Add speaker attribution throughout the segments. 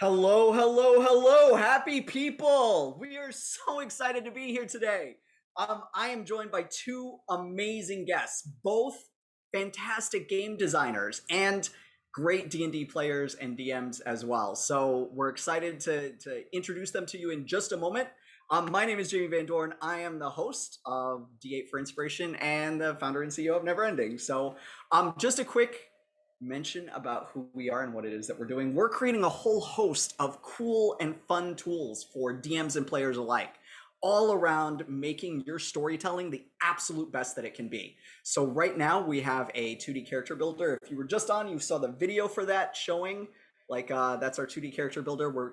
Speaker 1: Hello, hello, hello, happy people. We are so excited to be here today. I am joined by two amazing guests, both fantastic game designers and great D&D players and DMs as well. So we're excited to introduce them to you in just a moment. My name is Jamie Van Dorn. I am the host of D8 for Inspiration and the founder and CEO of Neverending. So just a quick mention about who we are and what it is that we're doing. We're creating a whole host of cool and fun tools for DMs and players alike, all around making your storytelling the absolute best that it can be. So right now we have a 2D character builder. If you were just on, you saw the video for that showing, that's our 2D character builder. We're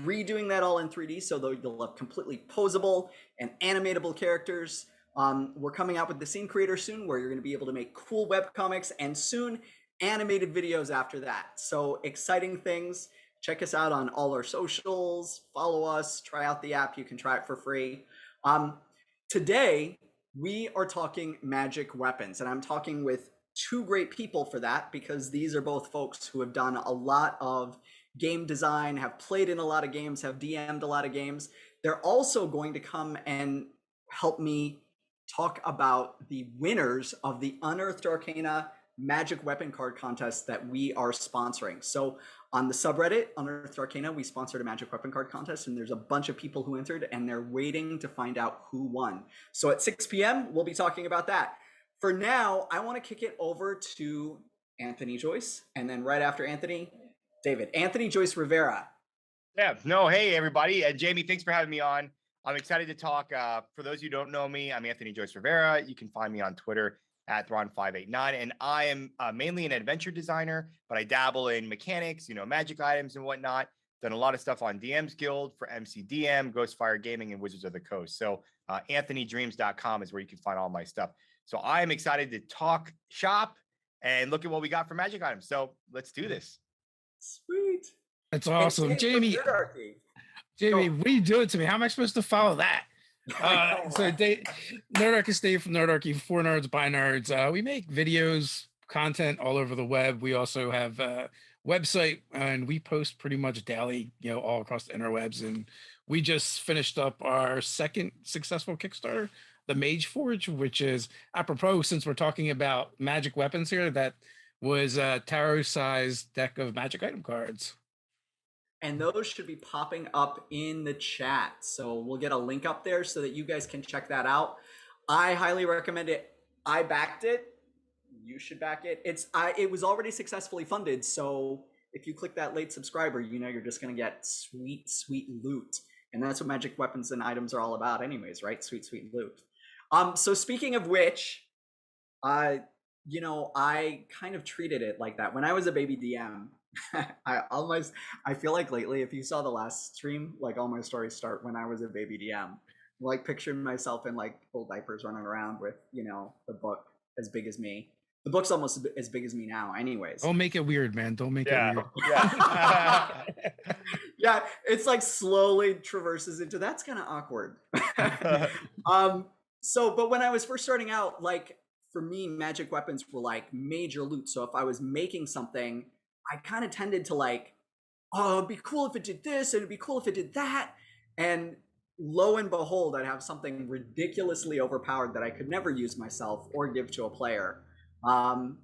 Speaker 1: redoing that all in 3D, so you'll have completely posable and animatable characters. We're coming out with the scene creator soon, where you're going to be able to make cool webcomics, and soon animated videos after that. So exciting things. Check us out on all our socials, follow us, try out the app. You can try it for free. Today we are talking magic weapons, and I'm talking with two great people for that, because these are both folks who have done a lot of game design, have played in a lot of games, have DM'd a lot of games. They're also going to come and help me talk about the winners of the Unearthed Arcana Magic Weapon Card Contest that we are sponsoring. So on the subreddit Unearthed Arcana, we sponsored a Magic Weapon Card Contest, and there's a bunch of people who entered, and they're waiting to find out who won. So at 6 p.m., we'll be talking about that. For now, I want to kick it over to Anthony Joyce, and then right after Anthony, David. Anthony Joyce-Rivera.
Speaker 2: Yeah, no, hey, everybody. Jamie, thanks for having me on. I'm excited to talk. For those who don't know me, I'm Anthony Joyce-Rivera. You can find me on Twitter at Thron589, and I am mainly an adventure designer, but I dabble in mechanics, magic items and whatnot. Done a lot of stuff on DM's Guild for MCDM, Ghostfire Gaming, and Wizards of the Coast. So anthonydreams.com is where you can find all my stuff. So I am excited to talk shop and look at what we got for magic items. So let's do this.
Speaker 1: Sweet.
Speaker 3: That's awesome. Jamie,
Speaker 1: Go.
Speaker 3: what are you doing to me? How am I supposed to follow that? Nerdarchy is Dave from Nerdarchy, for nerds by nerds. We make videos, content all over the web. We also have a website, and we post pretty much daily, all across the interwebs. And we just finished up our second successful Kickstarter, the Mage Forge, which is apropos, since we're talking about magic weapons here, that was a tarot-sized deck of magic item cards.
Speaker 1: And those should be popping up in the chat. So we'll get a link up there so that you guys can check that out. I highly recommend it. I backed it. You should back it. It was already successfully funded. So if you click that late subscriber, you're just going to get sweet, sweet loot. And that's what magic weapons and items are all about anyways, right? Sweet, sweet loot. So speaking of which, I kind of treated it like that. When I was a baby DM, I feel like lately, if you saw the last stream, all my stories start when I was a baby DM. Picturing myself in old diapers running around with, the book as big as me. The book's almost as big as me now anyways.
Speaker 3: Don't make it weird, man. Don't make it weird.
Speaker 2: Yeah.
Speaker 1: Yeah, it's slowly traverses into, that's kind of awkward. But when I was first starting out, for me, magic weapons were major loot. So if I was making something, I kind of tended to oh, it'd be cool if it did this, and it'd be cool if it did that. And lo and behold, I'd have something ridiculously overpowered that I could never use myself or give to a player. And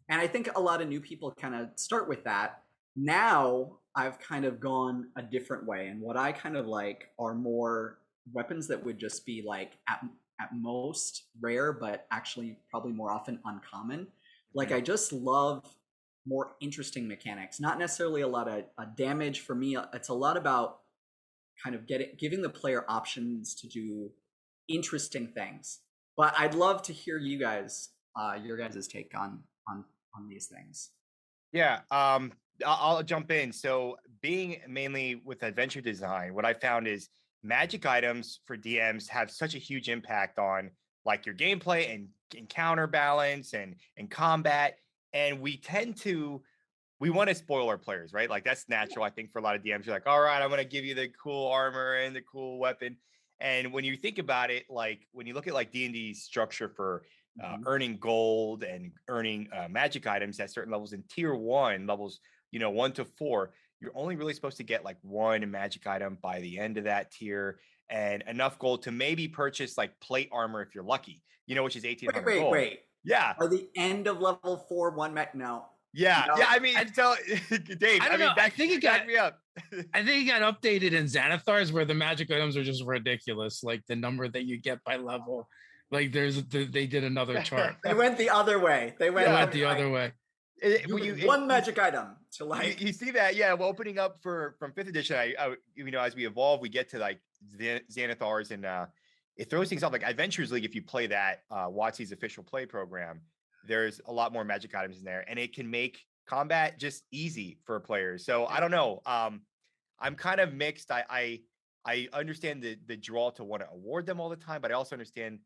Speaker 1: I think a lot of new people kind of start with that. Now I've kind of gone a different way. And what I kind of like are more weapons that would just be at most rare, but actually probably more often uncommon. I just love more interesting mechanics, not necessarily a lot of damage. For me, it's a lot about kind of giving the player options to do interesting things. But I'd love to hear you guys, your guys' take on these things.
Speaker 2: Yeah, I'll jump in. So being mainly with adventure design, what I found is magic items for DMs have such a huge impact on your gameplay and counterbalance and combat. And we want to spoil our players, right? That's natural. I think for a lot of DMs, you're all right, I'm going to give you the cool armor and the cool weapon. And when you think about it, when you look at D&D's structure for earning gold and earning magic items at certain levels in tier 1 levels, 1 to 4, you're only really supposed to get like one magic item by the end of that tier, and enough gold to maybe purchase like plate armor if you're lucky, which is
Speaker 1: Wait,
Speaker 2: 1,800
Speaker 1: wait,
Speaker 2: gold.
Speaker 1: wait.
Speaker 2: Yeah.
Speaker 1: By the end of level 4, one mech? No.
Speaker 2: Yeah.
Speaker 1: No.
Speaker 2: Yeah. I mean, so Dave,
Speaker 3: I don't know. I think
Speaker 2: back me up.
Speaker 3: I think it got updated in Xanathars where the magic items are just ridiculous. Like the number that you get by level. Like they did another chart.
Speaker 1: They went the other way. They went
Speaker 3: The other way.
Speaker 1: One magic item to like.
Speaker 2: You see that? Yeah. Well, opening up from 5th edition, I as we evolve, we get to like Xanathars, and it throws things off. Like Adventures League, if you play that, WotC's official play program, there's a lot more magic items in there, and it can make combat just easy for players. So I don't know. I'm kind of mixed. I understand the draw to want to award them all the time, but I also understand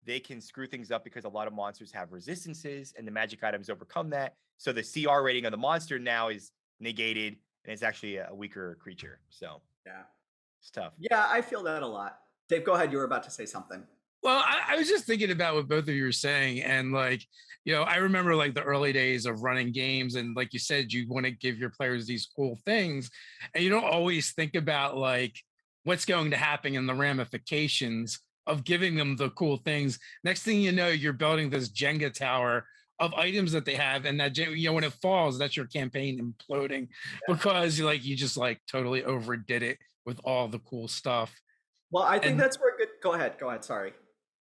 Speaker 2: they can screw things up because a lot of monsters have resistances and the magic items overcome that. So the CR rating of the monster now is negated and it's actually a weaker creature. So
Speaker 1: yeah,
Speaker 2: it's tough.
Speaker 1: Yeah, I feel that a lot. Dave, go ahead. You were about to say something.
Speaker 3: Well, I was just thinking about what both of you were saying. And like, I remember like the early days of running games. And like you said, you want to give your players these cool things. And you don't always think about like what's going to happen in the ramifications of giving them the cool things. Next thing you know, you're building this Jenga tower of items that they have. And that, when it falls, that's your campaign imploding because you just like totally overdid it with all the cool stuff.
Speaker 1: Well, I think that's where good. Go ahead. Sorry.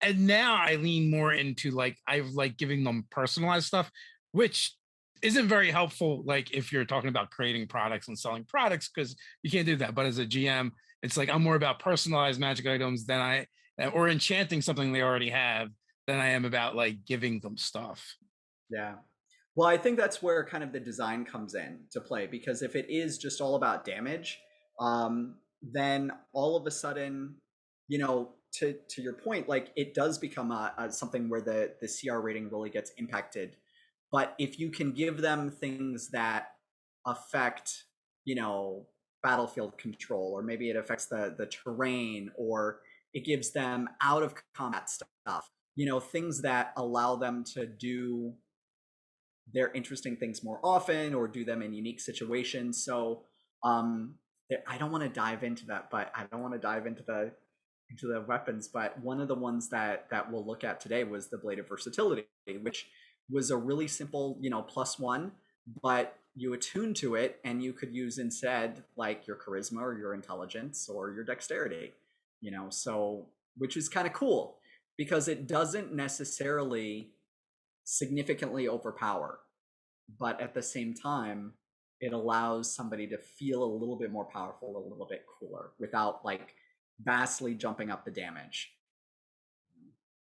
Speaker 3: And now I lean more into like I like giving them personalized stuff, which isn't very helpful. Like if you're talking about creating products and selling products, because you can't do that. But as a GM, it's like I'm more about personalized magic items or enchanting something they already have than I am about like giving them stuff.
Speaker 1: Yeah. Well, I think that's where kind of the design comes in to play, because if it is just all about damage, then all of a sudden, to your point, like it does become something where the CR rating really gets impacted. But if you can give them things that affect, battlefield control, or maybe it affects the terrain, or it gives them out of combat stuff, things that allow them to do their interesting things more often or do them in unique situations. So I don't want to dive into that, but I don't want to dive into the weapons. But one of the ones that we'll look at today was the Blade of Versatility, which was a really simple, +1, but you attune to it and you could use instead like your charisma or your intelligence or your dexterity, so which is kind of cool because it doesn't necessarily significantly overpower, but at the same time it allows somebody to feel a little bit more powerful, a little bit cooler without like vastly jumping up the damage.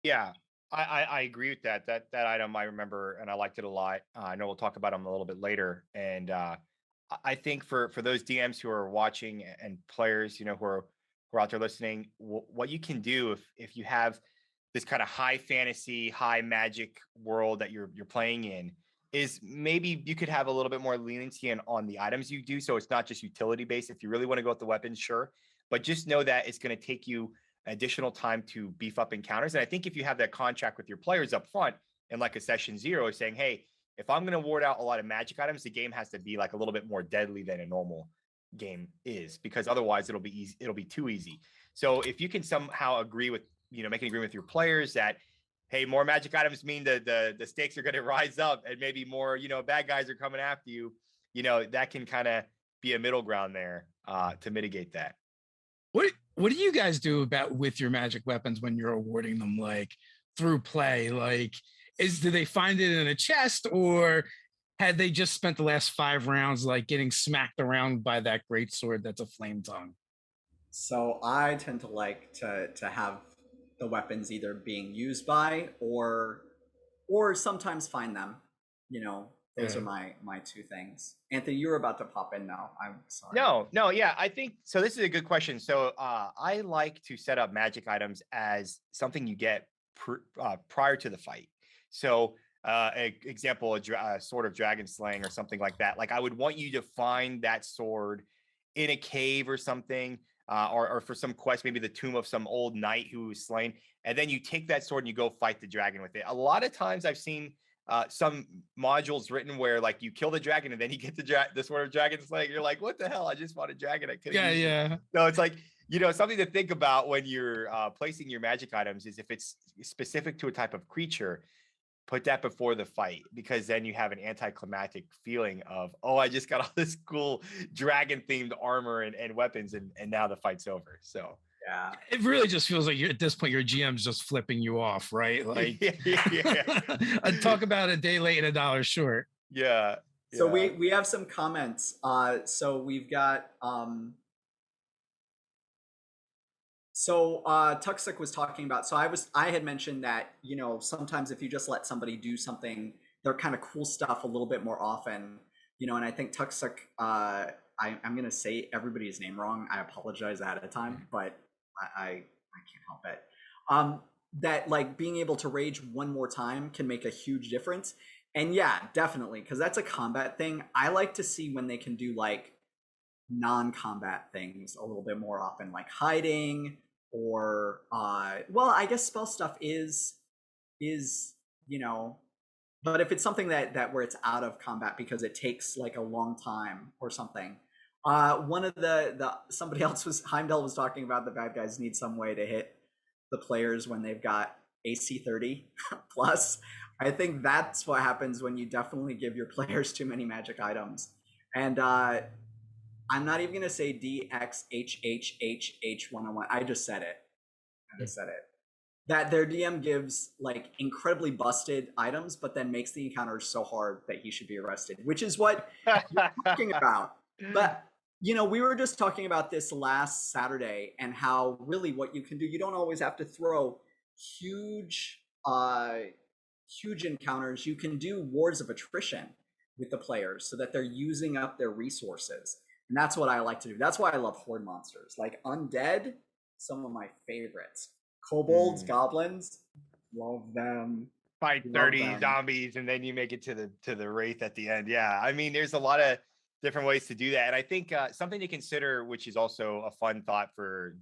Speaker 2: Yeah, I agree with that item. I remember and I liked it a lot. I know we'll talk about them a little bit later, and I think for those DMs who are watching and players, who are out there listening, what you can do if you have this kind of high fantasy, high magic world that you're playing in, is maybe you could have a little bit more leniency on the items you do. So it's not just utility based. If you really want to go with the weapons, sure. But just know that it's going to take you additional time to beef up encounters. And I think if you have that contract with your players up front in like a session 0 saying, hey, if I'm going to ward out a lot of magic items, the game has to be like a little bit more deadly than a normal game is, because otherwise it'll be easy. It'll be too easy. So if you can somehow agree with, make an agreement with your players that, hey, more magic items mean the stakes are going to rise up and maybe more, bad guys are coming after you, that can kind of be a middle ground there to mitigate that.
Speaker 3: What do you guys do with your magic weapons when you're awarding them, like through play? Like, do they find it in a chest, or had they just spent the last 5 rounds like getting smacked around by that great sword that's a flame tongue?
Speaker 1: So I tend to like to have the weapons either being used by or sometimes find them. Those are my 2 things. Anthony, you were about to pop in now. I'm sorry.
Speaker 2: No, yeah, I think so. This is a good question. So I like to set up magic items as something you get prior to the fight. So example, a sword of dragon slaying or something like that. Like I would want you to find that sword in a cave or something, or for some quest, maybe the tomb of some old knight who was slain. And then you take that sword and you go fight the dragon with it. A lot of times I've seen some modules written where like you kill the dragon and then you get the sword of dragon's leg. You're like, what the hell? I just fought a dragon. I couldn't use it. So it's like, something to think about when you're placing your magic items is if it's specific to a type of creature, put that before the fight, because then you have an anticlimactic feeling of, oh, I just got all this cool dragon themed armor and weapons, and now the fight's over. So
Speaker 1: yeah,
Speaker 3: it really just feels like at this point your GM's just flipping you off, right? Like, I'd talk about a day late and $1 short.
Speaker 2: Yeah.
Speaker 1: So we have some comments. So we've got Tuxik was talking about, so I had mentioned that, sometimes if you just let somebody do something, their kind of cool stuff a little bit more often, and I think Tuxik, I'm going to say everybody's name wrong. I apologize ahead of time, but I can't help it. That like being able to rage one more time can make a huge difference. And yeah, definitely, because that's a combat thing. I like to see when they can do like non-combat things a little bit more often, like hiding, or well, I guess spell stuff is but if it's something that where it's out of combat because it takes like a long time or something. One of somebody else Heimdall was talking about the bad guys need some way to hit the players when they've got AC 30 plus. I think that's what happens when you definitely give your players too many magic items. And I'm not even going to say DXHHHH101. I just said it. That their DM gives like incredibly busted items, but then makes the encounter so hard that he should be arrested, which is what you're talking about. But, we were just talking about this last Saturday and how really what you can do, you don't always have to throw huge encounters. You can do wars of attrition with the players so that they're using up their resources. And that's what I like to do. That's why I love horde monsters. Like undead, some of my favorites. Kobolds, goblins, love them.
Speaker 2: Fight 30 zombies and then you make it to the wraith at the end. Yeah, I mean, there's a lot of different ways to do that. And I think something to consider, which is also a fun thought for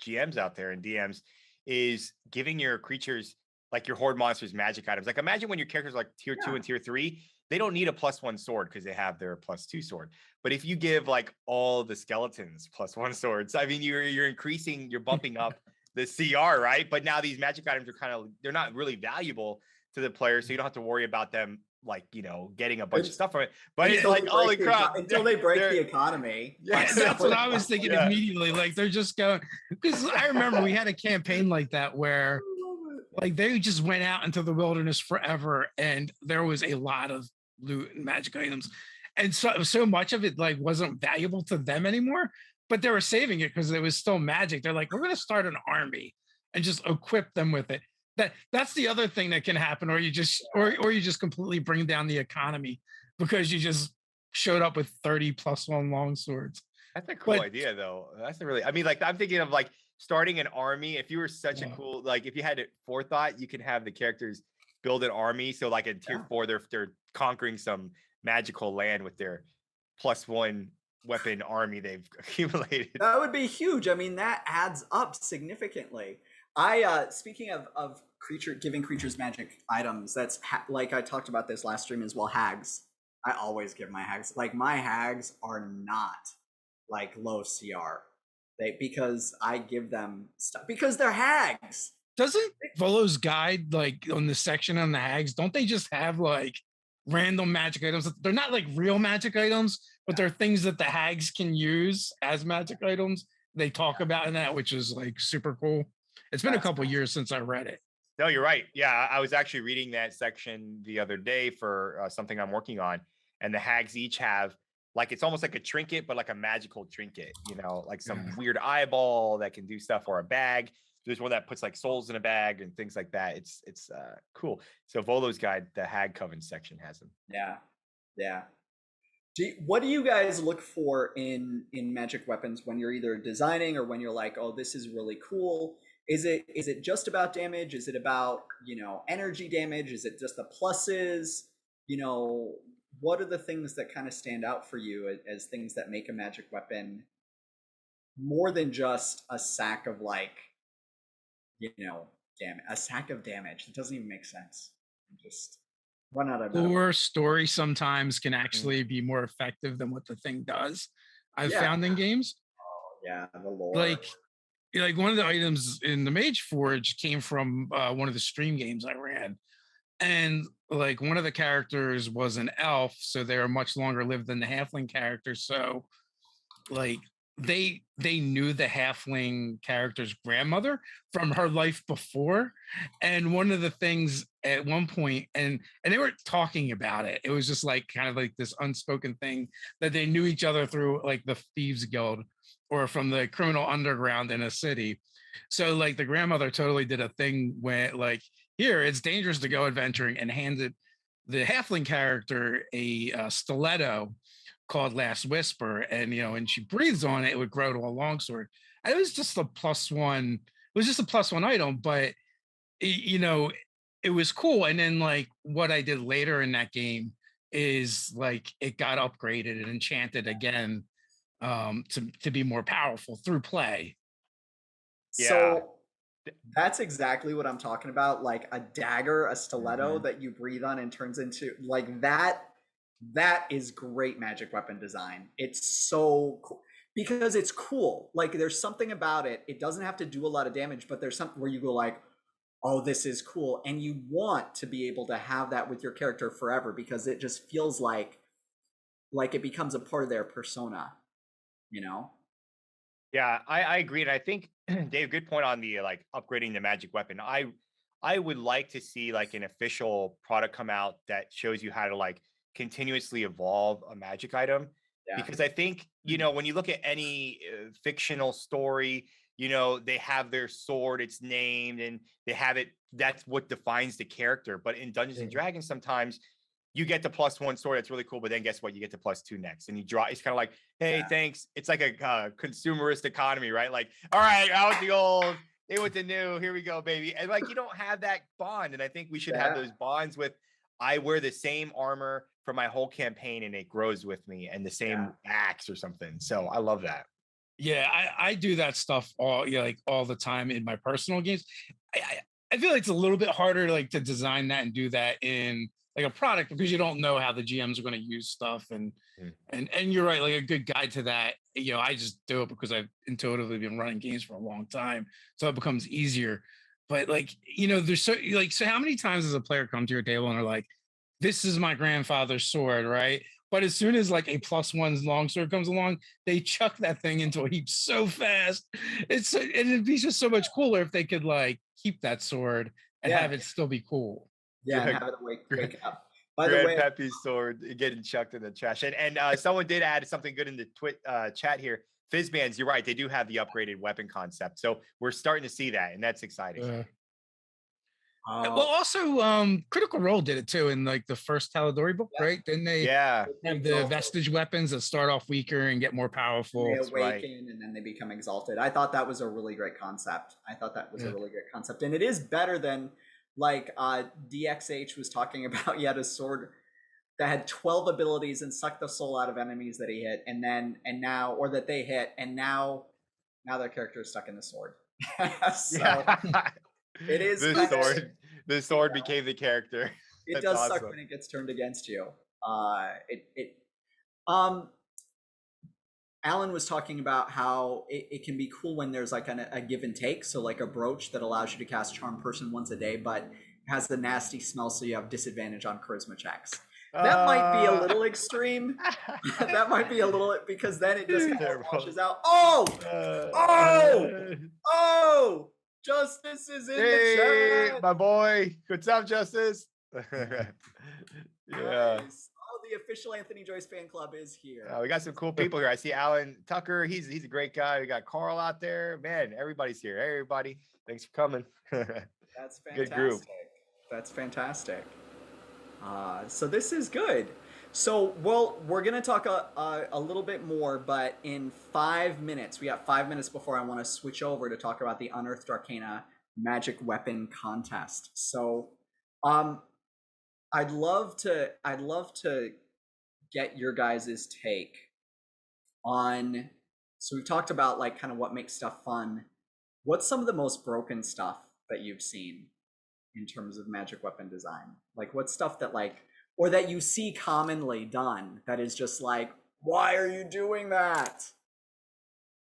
Speaker 2: GMs out there and DMs, is giving your creatures, like your horde monsters, magic items. Like imagine when your characters like tier 2 and tier 3, they don't need a +1 sword because they have their +2 sword. But if you give like all the skeletons +1 swords, I mean, you're increasing, you're bumping up the CR, right? But now these magic items are they're not really valuable to the player, so you don't have to worry about them like, getting a bunch of stuff from it. But it's like, holy crap.
Speaker 1: Until they break the economy.
Speaker 3: Yeah, that's what I was thinking immediately. Like they're just going, because I remember we had a campaign like that where like they just went out into the wilderness forever and there was a lot of loot and magic items. And so much of it like wasn't valuable to them anymore, but they were saving it because it was still magic. They're like, we're going to start an army and just equip them with it. That's the other thing that can happen, or you just completely bring down the economy because you just showed up with 30 +1 long swords.
Speaker 2: That's a cool idea, though. That's a really, I mean, like I'm thinking of like starting an army. If you were such a cool, like if you had forethought, you can have the characters build an army. So like in tier 4, they're conquering some magical land with their +1 weapon army they've accumulated.
Speaker 1: That would be huge. I mean, that adds up significantly. Speaking of giving creatures magic items, that's like I talked about this last stream as well. Hags, I always give my hags. Like my hags are not like low CR, because I give them stuff because they're hags.
Speaker 3: Doesn't Volo's guide, like on the section on the hags, don't they just have like random magic items? They're not like real magic items, but they're things that the hags can use as magic items. They talk about in that, which is like super cool. It's been a couple years since I read it.
Speaker 2: No, you're right. Yeah, I was actually reading that section the other day for something I'm working on, and the hags each have like, it's almost like a trinket, but like a magical trinket, like some weird eyeball that can do stuff, or a bag. There's one that puts like souls in a bag and things like that. It's cool. So Volo's guide, the Hag Coven section, has them.
Speaker 1: Yeah. What do you guys look for in magic weapons when you're either designing or when you're like, oh, this is really cool? Is it just about damage? Is it about, energy damage? Is it just the pluses? What are the things that kind of stand out for you as things that make a magic weapon more than just a sack of like, a sack of damage? It doesn't even make sense. Run out of metaphor.
Speaker 3: Or story sometimes can
Speaker 2: Mm.
Speaker 3: actually be more effective than what the thing does. I've
Speaker 1: Yeah.
Speaker 3: found in games
Speaker 1: Oh, yeah, the lore.
Speaker 3: like one of the items in the Mage Forge came from one of the stream games I ran, and like one of the characters was an elf, so they are much longer lived than the halfling character. So like they knew the halfling character's grandmother from her life before, and one of the things at one point, and they weren't talking about it, it was just like kind of like this unspoken thing that they knew each other through like the thieves guild or from the criminal underground in a city. So like the grandmother totally did a thing where like, here it's dangerous to go adventuring, and handed the halfling character a stiletto called Last Whisper, and and she breathes on it, it would grow to a longsword. And it was just a plus one. It was just a plus one item, but you know, it was cool. And then like what I did later in that game is like it got upgraded and enchanted again to be more powerful through play.
Speaker 2: Yeah.
Speaker 1: So that's exactly what I'm talking about. Like a dagger, a stiletto
Speaker 2: Mhm.
Speaker 1: that you breathe on and turns into like that. That is great magic weapon design. It's so cool because it's cool. Like there's something about it. It doesn't have to do a lot of damage, but there's something where you go like, oh, this is cool. And you want to be able to have that with your character forever because it just feels like it becomes a part of their persona, you know?
Speaker 2: Yeah, I agree. And I think Dave, good point on the like upgrading the magic weapon. I would like to see like an official product come out that shows you how to like continuously evolve a magic item.
Speaker 1: Yeah.
Speaker 2: Because I think, when you look at any fictional story, they have their sword, it's named, and they have it. That's what defines the character. But in Dungeons and Dragons, sometimes you get the plus one sword. That's really cool. But then guess what? You get the plus two next. And you draw. It's kind of like, hey,
Speaker 1: Yeah.
Speaker 2: thanks. It's like a consumerist economy, right? Like, all right, out with the old, in with the new. Here we go, baby. And like, you don't have that bond. And I think we should have
Speaker 1: Yeah.
Speaker 2: those bonds with, I wear the same armor for my whole campaign and it grows with me, and the same axe or something. So I love that.
Speaker 3: Yeah, I do that stuff all like all the time in my personal games. I feel like it's a little bit harder like to design that and do that in like a product because you don't know how the GMs are going to use stuff, and
Speaker 2: Mm.
Speaker 3: and you're right, like a good guide to that. I just do it because I've intuitively been running games for a long time, so it becomes easier. But like there's so how many times does a player come to your table and are like, "This is my grandfather's sword," right? But as soon as like a plus one's longsword comes along, they chuck that thing into a heap so fast. And it'd be just so much cooler if they could like keep that sword and have
Speaker 1: Yeah.
Speaker 3: it still be cool.
Speaker 1: Yeah. And
Speaker 2: Yeah,
Speaker 1: have it wake
Speaker 2: Grand,
Speaker 1: up. By the way,
Speaker 2: Grandpappy's sword getting chucked in the trash. And someone did add something good in the chat here. Fizzbands, you're right. They do have the upgraded weapon concept. So we're starting to see that, and that's exciting.
Speaker 3: Well, also, Critical Role did it too in like the first Tal'Dorei book,
Speaker 1: yeah.
Speaker 3: right? Didn't they
Speaker 2: Yeah,
Speaker 3: have the vestige weapons that start off weaker and get more powerful?
Speaker 1: They
Speaker 2: that's
Speaker 1: awaken
Speaker 2: right.
Speaker 1: and then they become exalted. I thought that was a really great concept. I thought that was a
Speaker 3: Yeah.
Speaker 1: really great concept. And it is better than like DXH was talking about. He had a sword that had 12 abilities and sucked the soul out of enemies that he hit and now or that they hit and now their character is stuck in the sword. So
Speaker 2: Yeah.
Speaker 1: it is
Speaker 2: the
Speaker 1: better,
Speaker 2: sword, the sword became the character.
Speaker 1: it
Speaker 2: That's
Speaker 1: does
Speaker 2: awesome.
Speaker 1: suck when it gets turned against you. Um Alan was talking about how it can be cool when there's like a give and take. So like a brooch that allows you to cast Charm Person once a day, but has the nasty smell, so you have disadvantage on charisma checks. That might be a little extreme. That might be a little, because then it just kind of
Speaker 2: Terrible.
Speaker 1: washes out. Oh! Justice is in the chat.
Speaker 2: My boy. What's up, Justice? Yeah.
Speaker 1: Nice. Oh, the official Anthony Joyce fan club is here.
Speaker 2: We got some cool people here. I see Alan Tucker. He's a great guy. We got Carl out there. Man, everybody's here. Hey, everybody. Thanks for coming.
Speaker 1: That's fantastic.
Speaker 2: Good group.
Speaker 1: That's fantastic. So this is good. So, well, we're going to talk a little bit more, but in 5 minutes, we got 5 minutes before I want to switch over to talk about the Unearthed Arcana Magic Weapon Contest. So, I'd love to get your guys' take on, so we've talked about like kind of what makes stuff fun. What's some of the most broken stuff that you've seen in terms of magic weapon design? Like, what's stuff that like, or that you see commonly done that is just like, why are you doing that?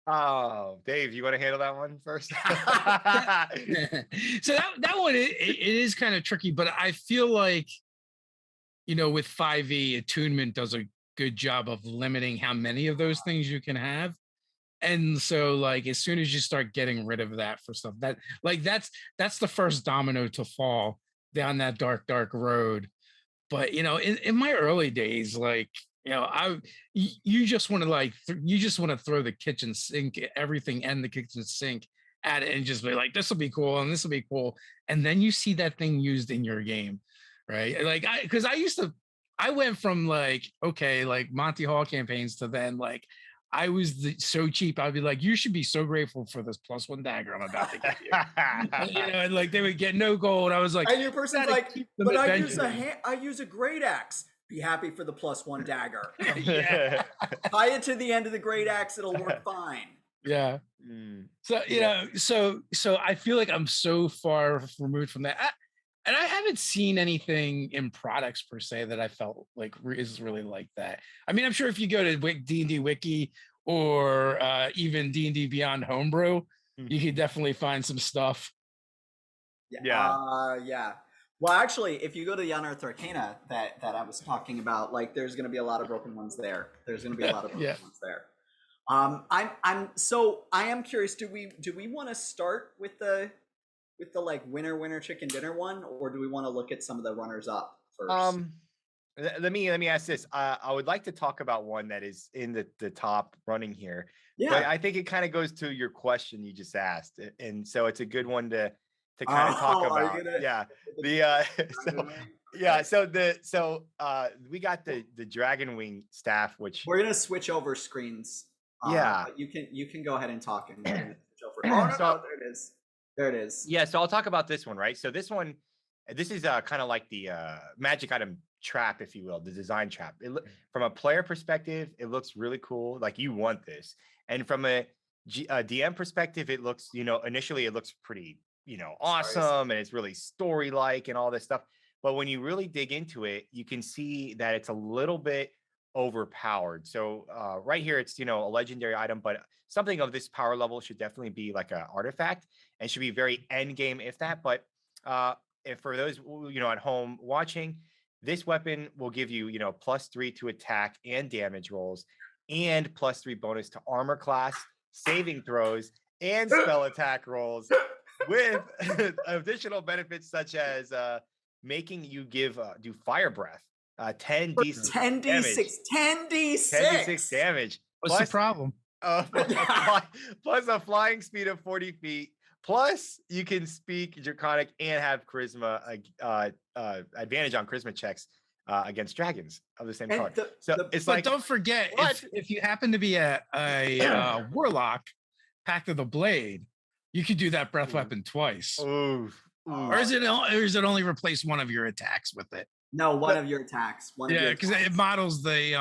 Speaker 2: Oh, Dave, you want to handle that one first?
Speaker 3: So that one it is kind of tricky, but I feel like, with 5e, attunement does a good job of limiting how many of those things you can have. And so like as soon as you start getting rid of that for stuff, that's the first domino to fall down that dark road. But in my early days, like you just want to you just want to throw the kitchen sink, everything and the kitchen sink at it and just be like, this will be cool and this will be cool. And then you see that thing used in your game, right? Like I went from like, okay, like Monty Hall campaigns to then like I was so cheap. I'd be like, you should be so grateful for this +1 dagger I'm about to give you. And like they would get no gold. I was like,
Speaker 1: and your person's like, but I use a great axe. Be happy for the +1 dagger.
Speaker 3: Yeah.
Speaker 1: Tie it to the end of the great axe. It'll work fine.
Speaker 3: Yeah. So, so I feel like I'm so far removed from that. And I haven't seen anything in products per se that I felt like is really like that. I mean, I'm sure if you go to D&D Wiki or even D&D Beyond Homebrew, you could definitely find some stuff.
Speaker 1: Yeah. Yeah. Well, actually, if you go to the Unearthed Arcana that I was talking about, like there's going to be a lot of broken ones there. There's going to be a lot of broken ones there. I am curious. Do we want to start with the like winner chicken dinner one, or do we want to look at some of the runners up first?
Speaker 2: Let me ask this. I would like to talk about one that is in the top running here.
Speaker 1: Yeah.
Speaker 2: But I think it kind of goes to your question you just asked, and so it's a good one to kind of talk about. So we got the dragon wing staff, which
Speaker 1: we're gonna switch over screens. But you can go ahead and talk and switch over. No, there it is. There it is.
Speaker 2: Yeah, so I'll talk about this one, right? So this is kind of like the magic item trap, if you will, the design trap. From a player perspective, it looks really cool. Like you want this. And from a DM perspective, it looks, initially it looks pretty, awesome. And it's really story-like and all this stuff. But when you really dig into it, you can see that it's a little bit overpowered. So right here, it's, a legendary item, but something of this power level should definitely be like an artifact and should be very end game, if that. But if for those, at home watching, this weapon will give you, +3 to attack and damage rolls and +3 bonus to armor class, saving throws, and spell attack rolls with additional benefits such as making you do fire breath, 10d6 damage.
Speaker 3: What's the problem?
Speaker 2: Plus a flying speed of 40 feet. Plus, you can speak Draconic and have charisma advantage on charisma checks against dragons of the same color.
Speaker 3: But don't forget, if you happen to be a warlock, Pact of the Blade, you could do that breath weapon twice.
Speaker 2: Ooh.
Speaker 3: Or is it only replace one of your attacks with it?
Speaker 1: No, one of your attacks.
Speaker 3: Because it models the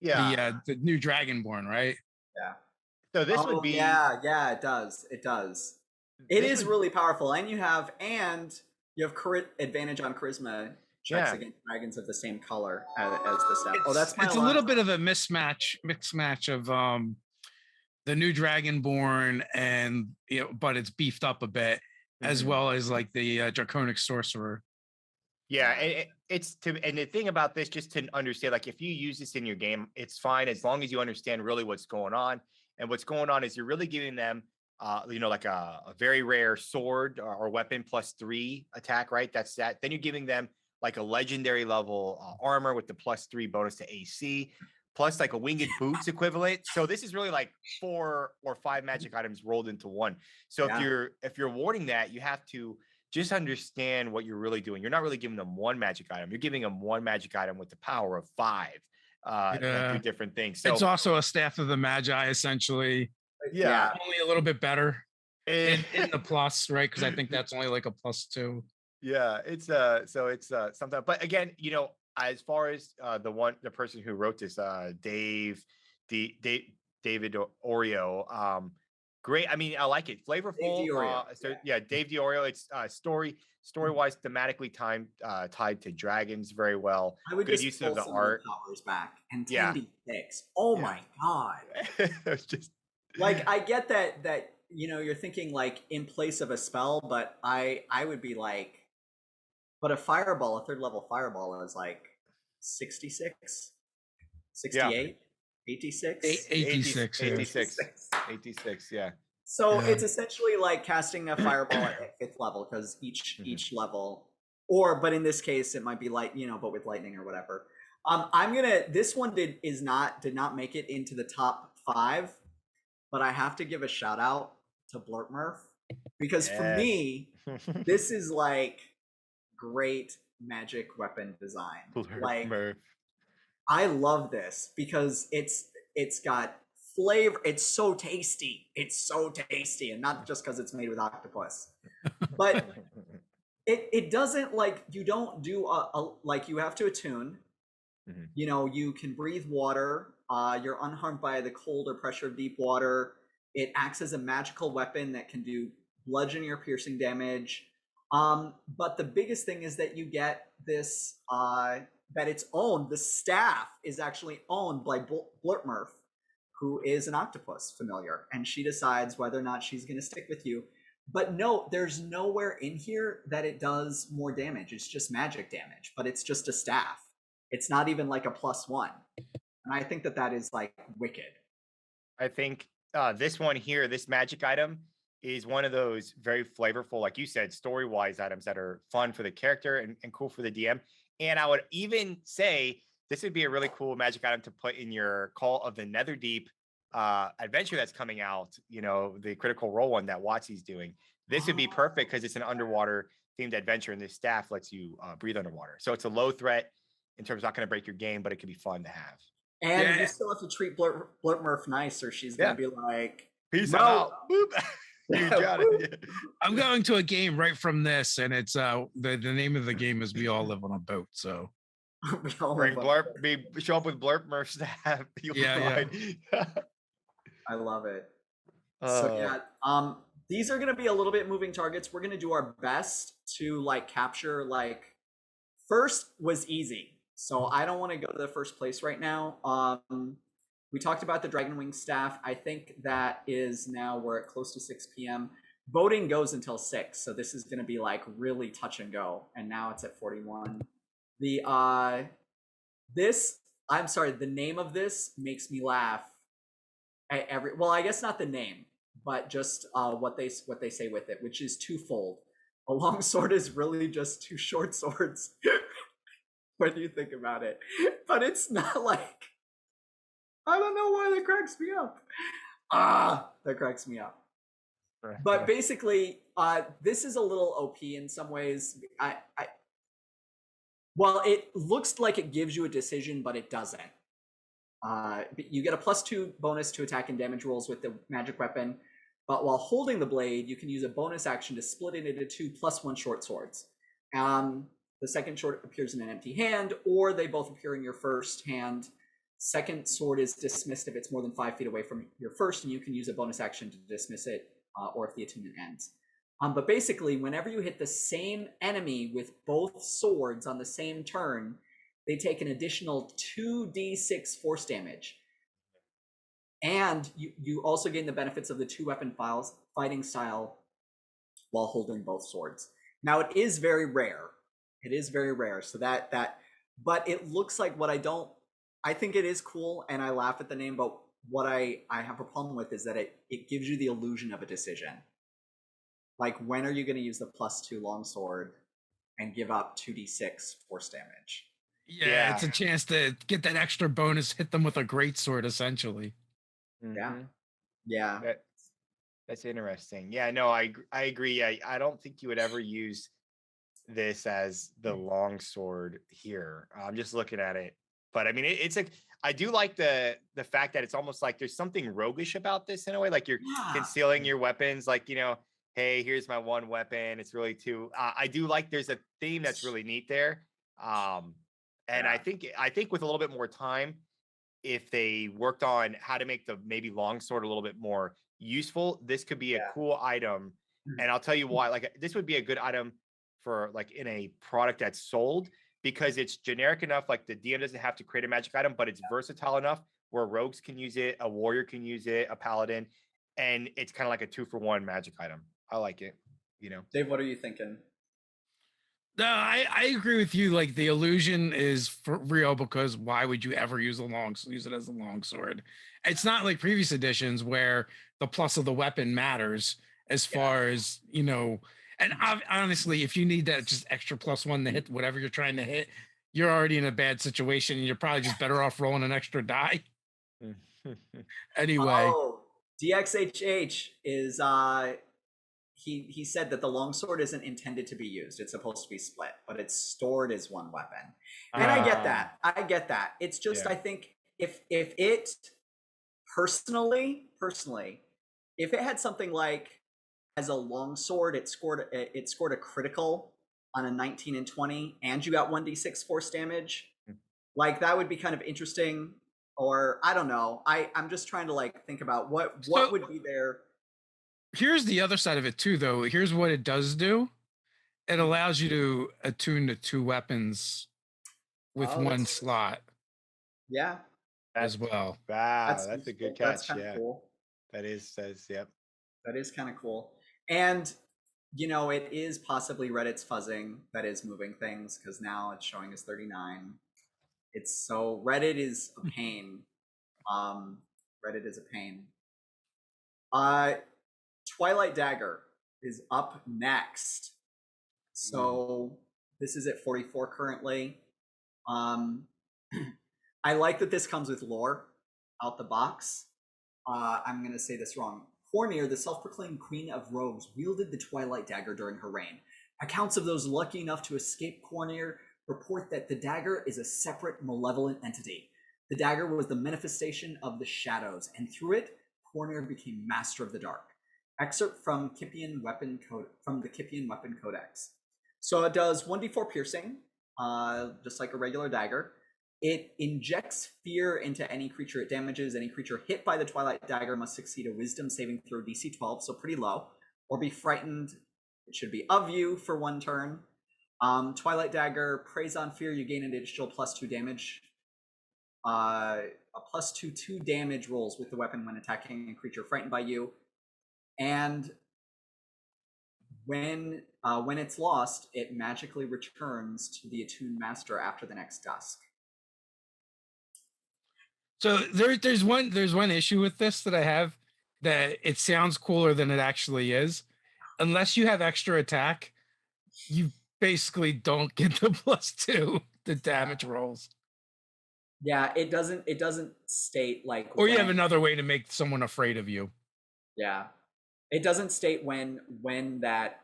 Speaker 3: new Dragonborn, right?
Speaker 1: Yeah.
Speaker 2: So this would be
Speaker 1: it does. It is really powerful, and you have crit advantage on charisma checks against dragons of the same color as the staff.
Speaker 3: It's a little bit of a mismatch of the new Dragonborn and but it's beefed up a bit, as well as like the Draconic Sorcerer.
Speaker 2: Yeah, and the thing about this, just to understand, like if you use this in your game, it's fine as long as you understand really what's going on. And what's going on is you're really giving them, like a very rare sword or weapon +3 attack, right? That's that. Then you're giving them like a legendary level armor with the +3 bonus to AC, plus like a winged boots equivalent. So this is really like 4 or 5 magic items rolled into one. So if you're warding that, you have to just understand what you're really doing. You're not really giving them one magic item. You're giving them one magic item with the power of 5. That do different things. So
Speaker 3: it's also a Staff of the Magi, essentially.
Speaker 2: Yeah,
Speaker 3: only a little bit better in the plus, right? Because I think that's only like a +2.
Speaker 2: Yeah, it's something. But again, as far as the person who wrote this, David Oreo, great. I mean, I like it. Flavorful. Yeah, Dave DiOrio. It's story-wise, thematically tied to dragons very well.
Speaker 1: I would
Speaker 2: Good
Speaker 1: just
Speaker 2: use
Speaker 1: pull
Speaker 2: of the
Speaker 1: some
Speaker 2: art.
Speaker 1: powers back and
Speaker 2: Yeah.
Speaker 1: 10d6. Oh
Speaker 2: Yeah.
Speaker 1: my god.
Speaker 2: It's just
Speaker 1: Like I get that you're thinking like in place of a spell, but I would be like, but a fireball, a third level fireball is like 66, 68, 86,
Speaker 3: 86.
Speaker 2: 86. Yeah.
Speaker 1: So
Speaker 3: Yeah.
Speaker 1: it's essentially like casting a fireball at 5th level because each level, but in this case it might be light, but with lightning or whatever. This one did not make it into the top 5, but I have to give a shout out to Blurt Murph because for me, this is like great magic weapon design. Like
Speaker 2: Murph.
Speaker 1: I love this because it's got flavor. It's so tasty. And not just because it's made with octopus, but it doesn't like you don't do like you have to attune. You can breathe water. You're unharmed by the cold or pressure of deep water. It acts as a magical weapon that can do bludgeoning or piercing damage. But the biggest thing is that you get this that it's owned. The staff is actually owned by Blurt Murph, who is an octopus familiar, and she decides whether or not she's going to stick with you. But no, there's nowhere in here that it does more damage. It's just magic damage, but it's just a staff. It's not even like a +1. And I think that is like wicked.
Speaker 2: I think this one here, this magic item, is one of those very flavorful, like you said, story-wise items that are fun for the character and cool for the DM. And I would even say this would be a really cool magic item to put in your Call of the Netherdeep adventure that's coming out, the Critical Role one that Watsy's doing. This would be perfect because it's an underwater themed adventure, and this staff lets you breathe underwater. So it's a low threat in terms of not going to break your game, but it can be fun to have.
Speaker 1: And you still have to treat Blurt Murph nice, or she's going to be like,
Speaker 2: peace out. Boop. You got it.
Speaker 3: I'm going to a game right from this, and it's the name of the game is We All Live on a Boat. So
Speaker 2: show up with Blurt Murph staff.
Speaker 1: I love it. So yeah, these are going to be a little bit moving targets. We're going to do our best to like capture first was easy. So I don't want to go to the first place right now. We talked about the Dragon Wing staff. I think that is now we're at close to 6 p.m. Voting goes until 6. So this is going to be like really touch and go. And now it's at 41. The name of this makes me laugh at I guess not the name, but just what they say with it, which is twofold. A long sword is really just 2 short swords when you think about it. But it's not like, I don't know why that cracks me up. That cracks me up. But basically, this is a little OP in some ways. Well, it looks like it gives you a decision, but it doesn't. You get a +2 bonus to attack and damage rolls with the magic weapon, but while holding the blade, you can use a bonus action to split it into 2 +1 short swords. The second sword appears in an empty hand, or they both appear in your first hand. Second sword is dismissed if it's more than 5 feet away from your first, and you can use a bonus action to dismiss it, or if the attunement ends. But basically, whenever you hit the same enemy with both swords on the same turn, they take an additional 2d6 force damage. And you also gain the benefits of the 2-weapon fighting style while holding both swords. Now, it is very rare. So but it looks like I think it is cool, and I laugh at the name, but what I have a problem with is that it gives you the illusion of a decision. Like, when are you going to use the +2 longsword and give up 2d6 force damage?
Speaker 3: Yeah, it's a chance to get that extra bonus, hit them with a great sword, essentially.
Speaker 1: Yeah.
Speaker 2: That's interesting. Yeah, no, I agree. I don't think you would ever use this as the longsword here. I'm just looking at it, but I mean, it's like, I do like the fact that it's almost like there's something roguish about this in a way, like you're concealing your weapons, like, hey, here's my one weapon. It's really 2. I do like there's a theme that's really neat there. And I think with a little bit more time, if they worked on how to make the maybe longsword a little bit more useful, this could be a cool item. And I'll tell you why. Like, this would be a good item for like in a product that's sold, because it's generic enough. Like, the DM doesn't have to create a magic item, but it's versatile enough where rogues can use it, a warrior can use it, a paladin, and it's kind of like a 2-for-1 magic item. I like it.
Speaker 1: Dave, what are you thinking?
Speaker 3: No, I agree with you. Like, the illusion is for real, because why would you ever use use it as a longsword? It's not like previous editions where the plus of the weapon matters as far as, and honestly, if you need that just extra +1 to hit whatever you're trying to hit, you're already in a bad situation, and you're probably just better off rolling an extra die. Anyway.
Speaker 1: Oh, DXHH is he said that the longsword isn't intended to be used. It's supposed to be split, but it's stored as one weapon. And I get that. It's just, I think if it personally, if it had something like, as a longsword, it scored a critical on a 19 and 20, and you got 1d6 force damage, like, that would be kind of interesting. Or I don't know. I'm just trying to like think about what would be there.
Speaker 3: Here's the other side of it too, though. Here's what it does do. It allows you to attune to 2 weapons with one slot.
Speaker 1: Yeah.
Speaker 3: As well.
Speaker 2: Wow, that's a good catch.
Speaker 1: That's cool.
Speaker 2: That is
Speaker 1: kind of cool. And it is possibly Reddit's fuzzing that is moving things, because now it's showing as 39. Reddit is a pain. Reddit is a pain. Twilight Dagger is up next. So this is at 44 currently. I like that this comes with lore out the box. I'm going to say this wrong. Cornier, the self-proclaimed queen of rogues, wielded the Twilight Dagger during her reign. Accounts of those lucky enough to escape Cornier report that the dagger is a separate, malevolent entity. The dagger was the manifestation of the shadows, and through it, Cornier became master of the dark. Excerpt from the Kippian Weapon Codex. So it does 1d4 piercing, just like a regular dagger. It injects fear into any creature it damages. Any creature hit by the Twilight Dagger must succeed a Wisdom saving throw DC 12, so pretty low, or be frightened. It should be of you for 1 turn. Twilight Dagger preys on fear. You gain an additional +2 damage. A +2 damage rolls with the weapon when attacking a creature frightened by you. And when it's lost, it magically returns to the attuned master after the next dusk.
Speaker 3: So there's one issue with this that I have, that it sounds cooler than it actually is. Unless you have extra attack, you basically don't get the +2 the damage rolls.
Speaker 1: Yeah, it doesn't state like,
Speaker 3: or you have another way to make someone afraid of you.
Speaker 1: Yeah, it doesn't state when that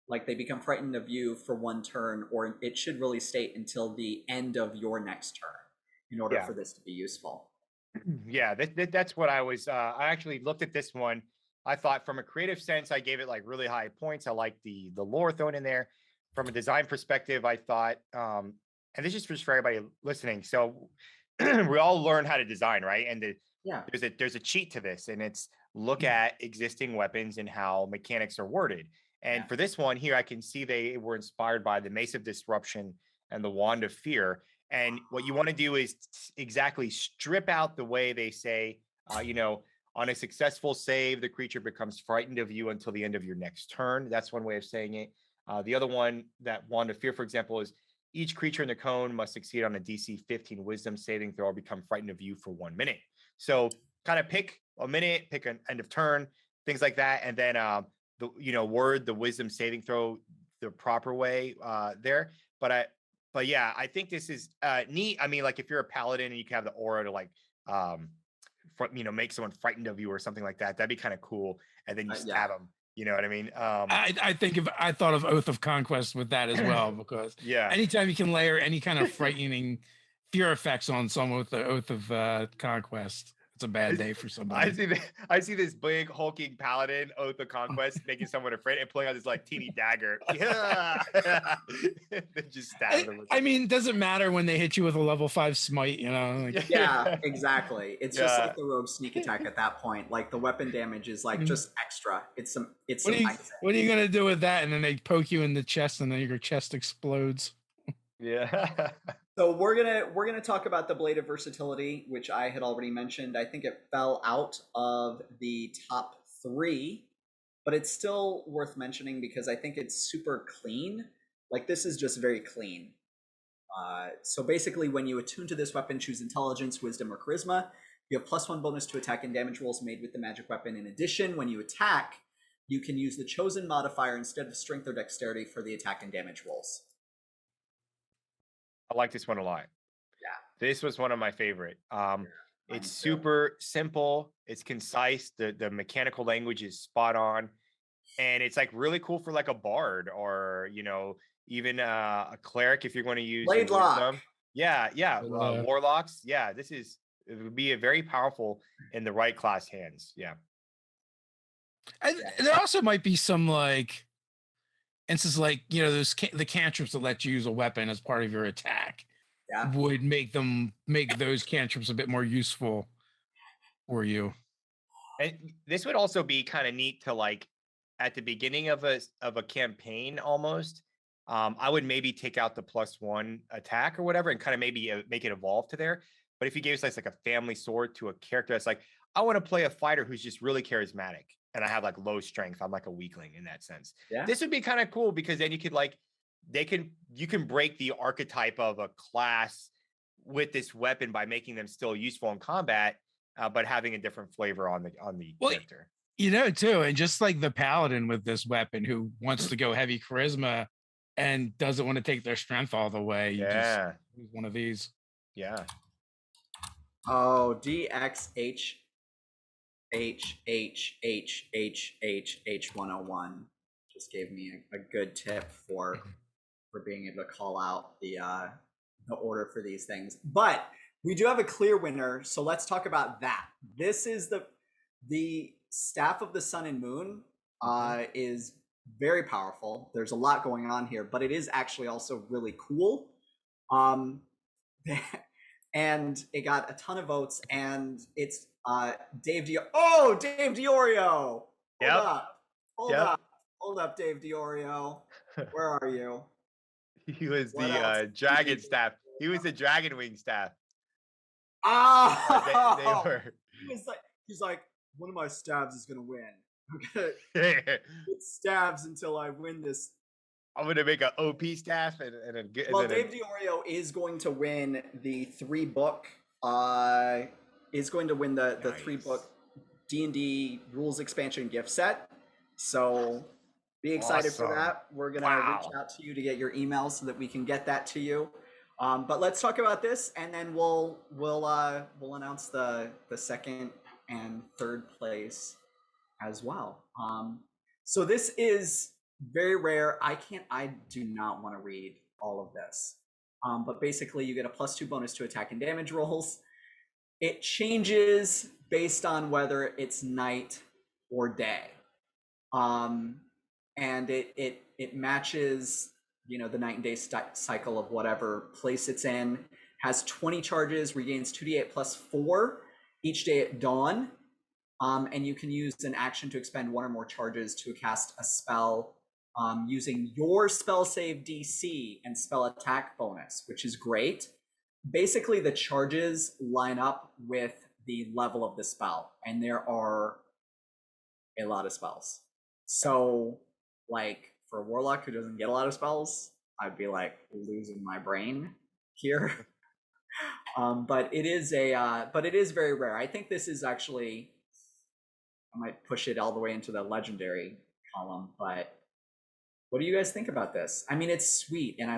Speaker 1: like they become frightened of you for 1 turn, or it should really state until the end of your next turn in order for this to be useful.
Speaker 2: Yeah, that's what I was. I actually looked at this one. I thought from a creative sense, I gave it like really high points. I like the lore thrown in there. From a design perspective, I thought, and this is just for everybody listening. So we all learn how to design, right? And there's a cheat to this, and it's look at existing weapons and how mechanics are worded. And for this one here, I can see they were inspired by the Mace of Disruption and the Wand of Fear. And what you want to do is exactly strip out the way they say, on a successful save, the creature becomes frightened of you until the end of your next turn. That's one way of saying it. The other one, that Wand of Fear, for example, is each creature in the cone must succeed on a DC 15 Wisdom saving throw or become frightened of you for 1 minute. So kind of pick a minute, pick an end of turn, things like that, and then word the Wisdom saving throw the proper way there. But yeah, I think this is neat. I mean, like if you're a paladin and you can have the aura to like, make someone frightened of you or something like that, that'd be kind of cool. And then you stab them. You know what I mean?
Speaker 3: I thought of Oath of Conquest with that as well, because anytime you can layer any kind of frightening fear effects on someone with the Oath of Conquest, It's a bad day for somebody.
Speaker 2: I see this big hulking paladin, Oath of Conquest, making someone afraid and pulling out this like teeny dagger. Yeah. Then just stab them.
Speaker 3: I mean, it doesn't matter when they hit you with a level 5 smite, you know. Like,
Speaker 1: Yeah, exactly. It's just like the rogue sneak attack at that point. Like the weapon damage is like just extra. It's some
Speaker 3: what
Speaker 1: icing.
Speaker 3: are you gonna do with that? And then they poke you in the chest, and then your chest explodes.
Speaker 2: Yeah.
Speaker 1: So we're gonna talk about the Blade of Versatility, which I had already mentioned. I think it fell out of the top 3, but it's still worth mentioning because I think it's super clean. Like this is just very clean. So basically, when you attune to this weapon, choose Intelligence, Wisdom, or Charisma. You have +1 bonus to attack and damage rolls made with the magic weapon. In addition, when you attack, you can use the chosen modifier instead of Strength or Dexterity for the attack and damage rolls.
Speaker 2: I like this one a lot.
Speaker 1: Yeah.
Speaker 2: This was one of my favorite. It's super simple. It's concise. The mechanical language is spot on. And it's like really cool for like a bard or, you know, even a cleric if you're going to use
Speaker 1: Blade Lock.
Speaker 2: wisdom. Yeah. Warlocks. Yeah, it would be a very powerful in the right class hands. Yeah.
Speaker 3: And there also might be some like instances like, you know, the cantrips that let you use a weapon as part of your attack would make those cantrips a bit more useful for you.
Speaker 2: And this would also be kind of neat to like at the beginning of a campaign almost. I would maybe take out the +1 attack or whatever and kind of maybe make it evolve to there. But if you gave us like a family sword to a character that's like, I want to play a fighter who's just really charismatic and I have like low strength. I'm like a weakling in that sense. Yeah. This would be kind of cool because then you could like, you can break the archetype of a class with this weapon by making them still useful in combat, but having a different flavor on the character.
Speaker 3: You know, too, and just like the paladin with this weapon who wants to go heavy charisma and doesn't want to take their strength all the way. You just use one of these.
Speaker 2: Yeah.
Speaker 1: Oh, DXHHHHHH101 just gave me a good tip for being able to call out the order for these things. But we do have a clear winner, so let's talk about that. This is the Staff of the Sun and Moon is very powerful. There's a lot going on here, but it is actually also really cool. And it got a ton of votes, and it's Dave Diorio. Hold up, Dave Diorio. Where are you?
Speaker 2: He was the dragon staff. He was the dragon wing staff.
Speaker 1: Oh, they were. He's like, one of my stabs is gonna win. I'm gonna get stabs until I win this.
Speaker 2: I'm gonna make an OP staff and a good.
Speaker 1: Well, Dave Diorio is going to win the 3-book. Is going to win the 3-book D&D rules expansion gift set. So be excited for that. We're gonna reach out to you to get your email so that we can get that to you. But let's talk about this, and then we'll announce the second and third place as well. So this is very rare. I do not want to read all of this. But basically you get a +2 bonus to attack and damage rolls. It changes based on whether it's night or day. And it matches, you know, the night and day cycle of whatever place it's in. Has 20 charges, regains 2d8 +4 each day at dawn. And you can use an action to expend 1 or more charges to cast a spell using your spell save DC and spell attack bonus, which is great. Basically, the charges line up with the level of the spell, and there are a lot of spells. So, like, for a warlock who doesn't get a lot of spells, I'd be like losing my brain here. But it is very rare. I think this is actually, I might push it all the way into the legendary column, but what do you guys think about this? I mean, it's sweet, and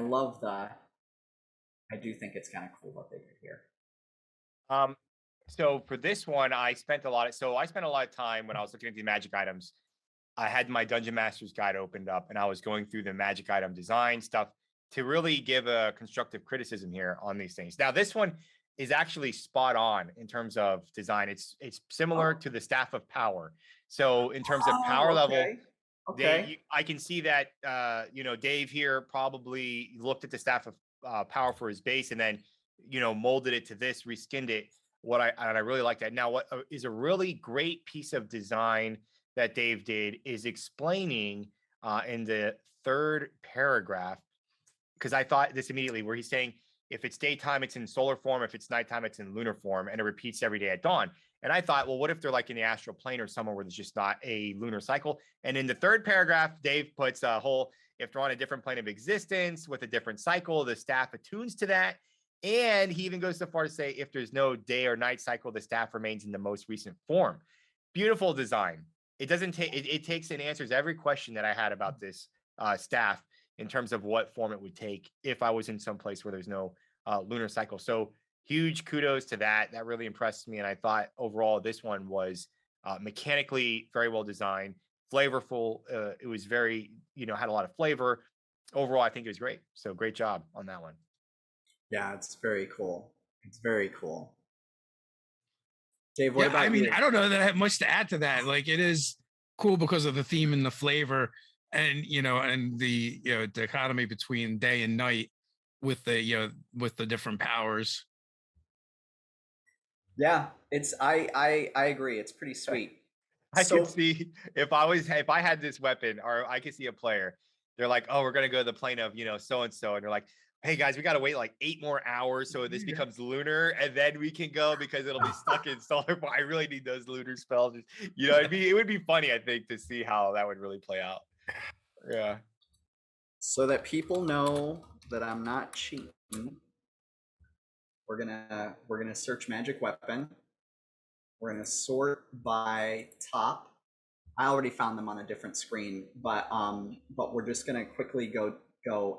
Speaker 1: I do think it's kind of cool what they did here.
Speaker 2: So for this one, I spent a lot of time when I was looking at the magic items. I had my Dungeon Master's Guide opened up, and I was going through the magic item design stuff to really give a constructive criticism here on these things. Now, this one, is actually spot on in terms of design. It's similar to the Staff of Power. So in terms of power level, I can see that Dave here probably looked at the Staff of Power for his base and then molded it to this, reskinned it. I really like that. Now, what is a really great piece of design that Dave did is explaining in the third paragraph, because I thought this immediately, where he's saying if it's daytime, it's in solar form. If it's nighttime, it's in lunar form, and it repeats every day at dawn. And I thought, well, what if they're like in the astral plane or somewhere where there's just not a lunar cycle? And in the third paragraph, Dave puts a whole, if they're on a different plane of existence with a different cycle, the staff attunes to that. And he even goes so far to say, if there's no day or night cycle, the staff remains in the most recent form. Beautiful design. It doesn't take, it takes and answers every question that I had about this staff in terms of what form it would take if I was in some place where there's no lunar cycle. So huge kudos to that. That really impressed me. And I thought overall, this one was mechanically very well designed, flavorful. It was very, had a lot of flavor. Overall, I think it was great. So great job on that one.
Speaker 1: Yeah, it's very cool. It's very cool. Dave, what about you?
Speaker 3: I don't know that I have much to add to that. Like, it is cool because of the theme and the flavor, and and the dichotomy between day and night with the with the different powers.
Speaker 1: Yeah, it's I agree. It's pretty sweet.
Speaker 2: I can see if I had this weapon, or I could see a player, they're like, oh, we're gonna go to the plane of so and so, and they're like, hey guys, we gotta wait like 8 more hours so this becomes lunar, and then we can go because it'll be stuck in solar. I really need those lunar spells. It would be funny, I think, to see how that would really play out. Yeah.
Speaker 1: So that people know that I'm not cheating, we're gonna search magic weapon. We're gonna sort by top. I already found them on a different screen, but we're just gonna quickly go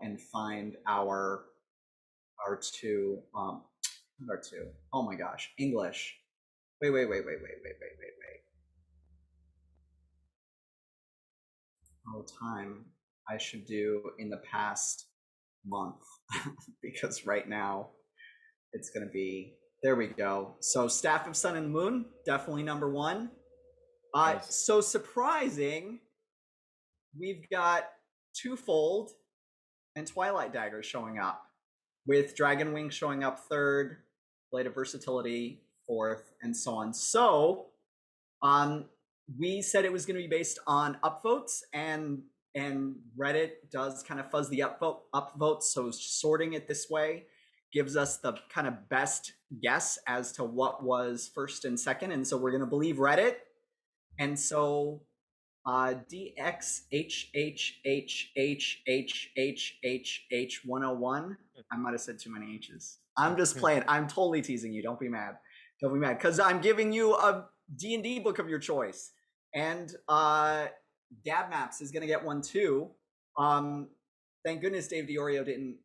Speaker 1: and find our two. Oh my gosh, English. Wait. Oh, time. I should do in the past month because right now it's gonna be, there we go. So Staff of Sun and Moon, definitely number one. Nice. So surprising, we've got Twofold and Twilight Dagger showing up, with Dragon Wing showing up third, Blade of Versatility fourth, and so on. So we said it was going to be based on upvotes, and Reddit does kind of fuzz the upvotes, so sorting it this way gives us the kind of best guess as to what was first and second, and so we're going to believe Reddit. And so DXHHHHHHH101. I might have said too many H's. I'm just playing. I'm totally teasing you. Don't be mad. Don't be mad, because I'm giving you a D&D book of your choice. And Dab Maps is going to get one too. Thank goodness Dave DiOrio didn't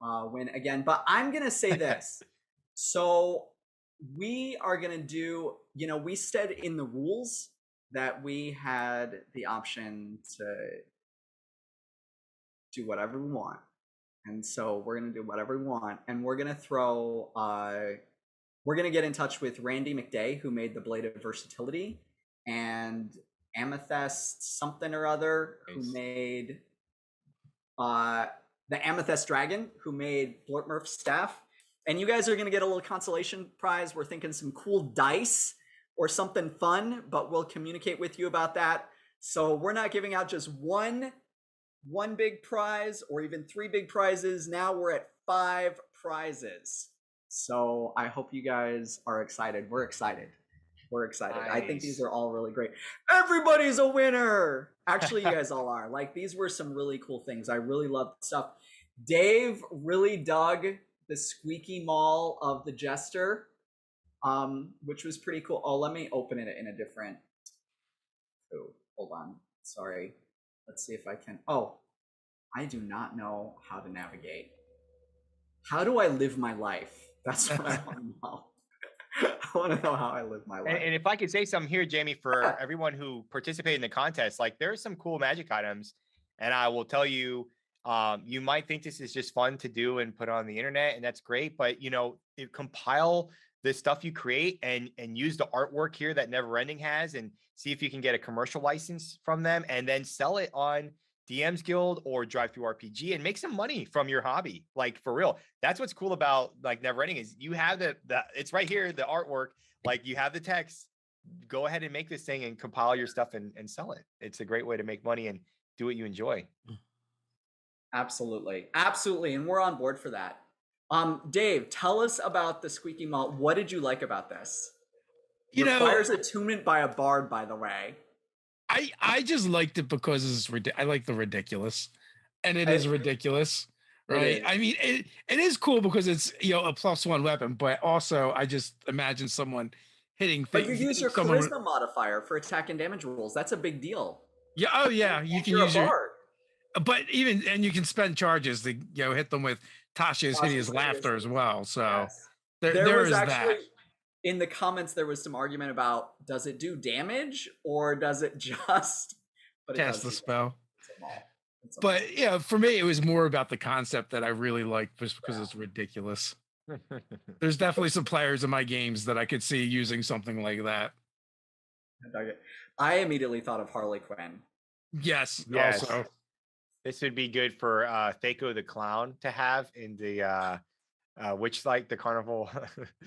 Speaker 1: win again. But I'm going to say this. So we are going to do, we said in the rules that we had the option to do whatever we want. And so we're going to do whatever we want. And we're going to throw, we're going to get in touch with Randy McDay, who made the Blade of Versatility, and Amethyst something or other, who made the Amethyst Dragon, who made Blortmurph's staff. And you guys are going to get a little consolation prize. We're thinking some cool dice or something fun, but we'll communicate with you about that. So we're not giving out just one big prize or even 3 big prizes. Now we're at 5 prizes. So I hope you guys are excited. We're excited. We're excited. Nice. I think these are all really great. Everybody's a winner. Actually, you guys all are. Like, these were some really cool things. I really loved the stuff. Dave really dug the squeaky maul of the Jester, which was pretty cool. Oh, let me open it in a different. Oh, hold on. Sorry. Let's see if I can. Oh, I do not know how to navigate. How do I live my life? That's what I want to know. I want to know how I live my life.
Speaker 2: And if I could say something here, Jamie, for everyone who participated in the contest, like, there's some cool magic items, and I will tell you, you might think this is just fun to do and put on the internet, and that's great, but compile the stuff you create and use the artwork here that Neverending has, and see if you can get a commercial license from them, and then sell it on DM's Guild or Drive Through RPG and make some money from your hobby. Like, for real. That's what's cool about like Neverending, is you have the it's right here, the artwork, like you have the text. Go ahead and make this thing and compile your stuff and sell it. It's a great way to make money and do what you enjoy.
Speaker 1: Absolutely. Absolutely. And we're on board for that. Dave, tell us about the Squeaky Malt. What did you like about this?
Speaker 3: You know,
Speaker 1: Requires attunement by a bard, by the way.
Speaker 3: I just liked it because I like the ridiculous, and it is ridiculous, right? I mean, it is cool because it's, you know, a +1 weapon, but also I just imagine someone hitting
Speaker 1: But
Speaker 3: things.
Speaker 1: you use your charisma modifier for attack and damage rolls. That's a big deal.
Speaker 3: Yeah. Oh yeah. You can use your. But even, and you can spend charges to, you know, hit them with Tasha's hideous laughter as well. So
Speaker 1: yes.
Speaker 3: there
Speaker 1: was
Speaker 3: is
Speaker 1: actually,
Speaker 3: that.
Speaker 1: In the comments, there was some argument about, does it do damage or does it just
Speaker 3: cast the spell?
Speaker 1: It's a
Speaker 3: but yeah, for me, it was more about the concept that I really liked, just because it's ridiculous. There's definitely some players in my games that I could see using something like that.
Speaker 1: I immediately thought of Harley Quinn.
Speaker 3: Yes. Also.
Speaker 2: This would be good for Thaco the Clown to have in the which, like, the carnival.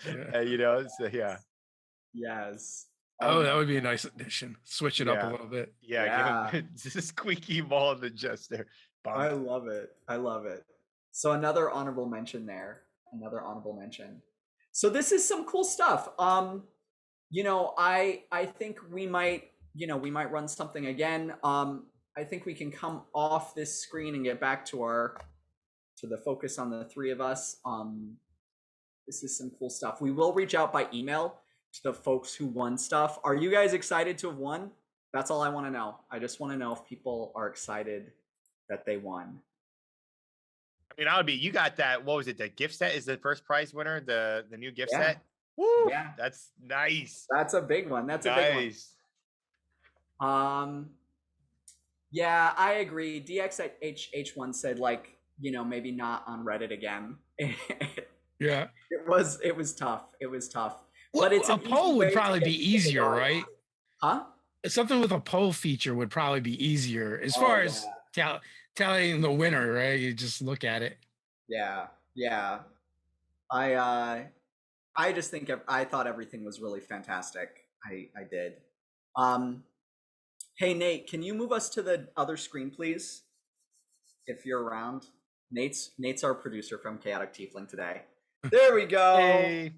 Speaker 2: You know, so yeah.
Speaker 1: Yes.
Speaker 3: Oh, that would be a nice addition. Switch it up a little bit.
Speaker 2: Yeah. Give him this Squeaky Malt the Jester.
Speaker 1: I love it. I love it. So another honorable mention there. Another honorable mention. So this is some cool stuff. You know, I think we might run something again. I think we can come off this screen and get back to the focus on the three of us. This is some cool stuff. We will reach out by email to the folks who won stuff. Are you guys excited to have won? That's all I want to know. I just want to know if people are excited that they won.
Speaker 2: I mean, I would be. You got that. What was it? The gift set is the first prize winner. The new gift set.
Speaker 1: Woo! Yeah,
Speaker 2: that's nice.
Speaker 1: That's a big one. That's a big one. Yeah, I agree. DXH1 said, like, you know, maybe not on Reddit again.
Speaker 3: Yeah.
Speaker 1: It was tough. It was tough.
Speaker 3: Well, but it's a poll would probably be easier, right?
Speaker 1: Huh?
Speaker 3: Something with a poll feature would probably be easier as far as telling the winner, right? You just look at it.
Speaker 1: Yeah. Yeah. I just think I thought everything was really fantastic. I did. Hey, Nate, can you move us to the other screen, please? If you're around. Nate's our producer from Chaotic Tiefling today. There we go.
Speaker 2: Hey.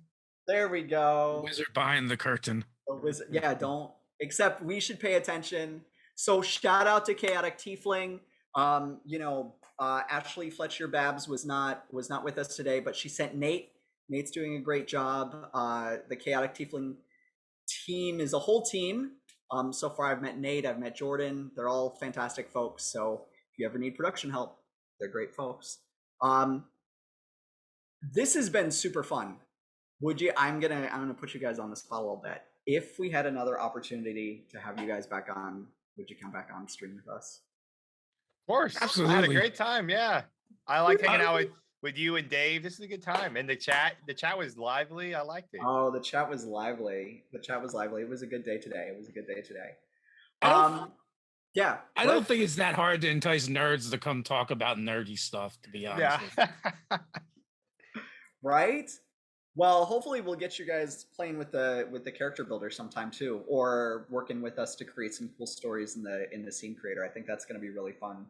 Speaker 1: There we go.
Speaker 3: The wizard behind the curtain.
Speaker 1: The wizard, yeah, don't. Except we should pay attention. So shout out to Chaotic Tiefling. You know, Ashley Fletcher Babs was not with us today, but she sent Nate. Nate's doing a great job. The Chaotic Tiefling team is a whole team. So far I've met Nate, I've met Jordan. They're all fantastic folks. So if you ever need production help, they're great folks. This has been super fun. Would you? I'm gonna put you guys on the spot a little bit. If we had another opportunity to have you guys back on, would you come back on stream with us?
Speaker 2: Of course,
Speaker 3: absolutely.
Speaker 2: I had a great time. Yeah, I like hanging out with you and Dave. This is a good time, and the chat was lively. I liked it.
Speaker 1: Oh, the chat was lively. It was a good day today. Yeah.
Speaker 3: I don't think it's that hard to entice nerds to come talk about nerdy stuff, to be honest.
Speaker 2: Yeah.
Speaker 1: Right? Well, hopefully we'll get you guys playing with the character builder sometime too, or working with us to create some cool stories in the scene creator. I think that's going to be really fun.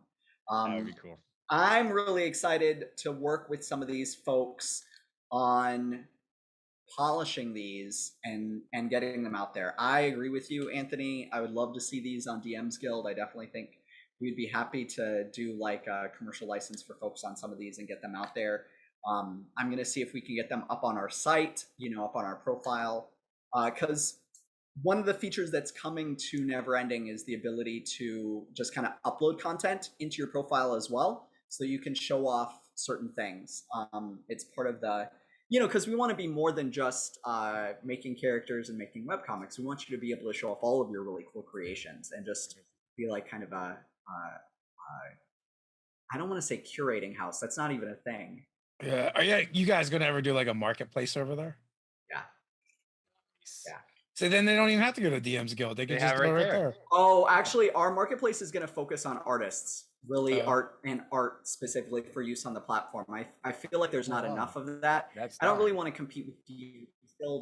Speaker 2: That would be cool.
Speaker 1: I'm really excited to work with some of these folks on polishing these and getting them out there. I agree with you, Anthony. I would love to see these on DM's Guild. I definitely think we'd be happy to do like a commercial license for folks on some of these and get them out there. I'm going to see if we can get them up on our site, up on our profile, because one of the features that's coming to Neverending is the ability to just kind of upload content into your profile as well, so you can show off certain things. It's part of the, because we want to be more than just making characters and making webcomics. We want you to be able to show off all of your really cool creations and just be like kind of a, I don't want to say curating house. That's not even a thing.
Speaker 3: Yeah. Are you guys gonna ever do like a marketplace over there?
Speaker 1: Yeah. Yeah.
Speaker 3: So then they don't even have to go to DM's Guild. They
Speaker 2: They
Speaker 3: can
Speaker 2: have
Speaker 3: just
Speaker 2: it
Speaker 3: go
Speaker 2: right
Speaker 3: right
Speaker 2: there.
Speaker 3: there.
Speaker 1: Oh, actually, our marketplace is going to focus on artists, really
Speaker 3: Oh.
Speaker 1: art specifically for use on the platform. I feel like there's not
Speaker 2: Wow.
Speaker 1: enough of that.
Speaker 2: That's
Speaker 1: I don't really
Speaker 2: time.
Speaker 1: want to compete with Guild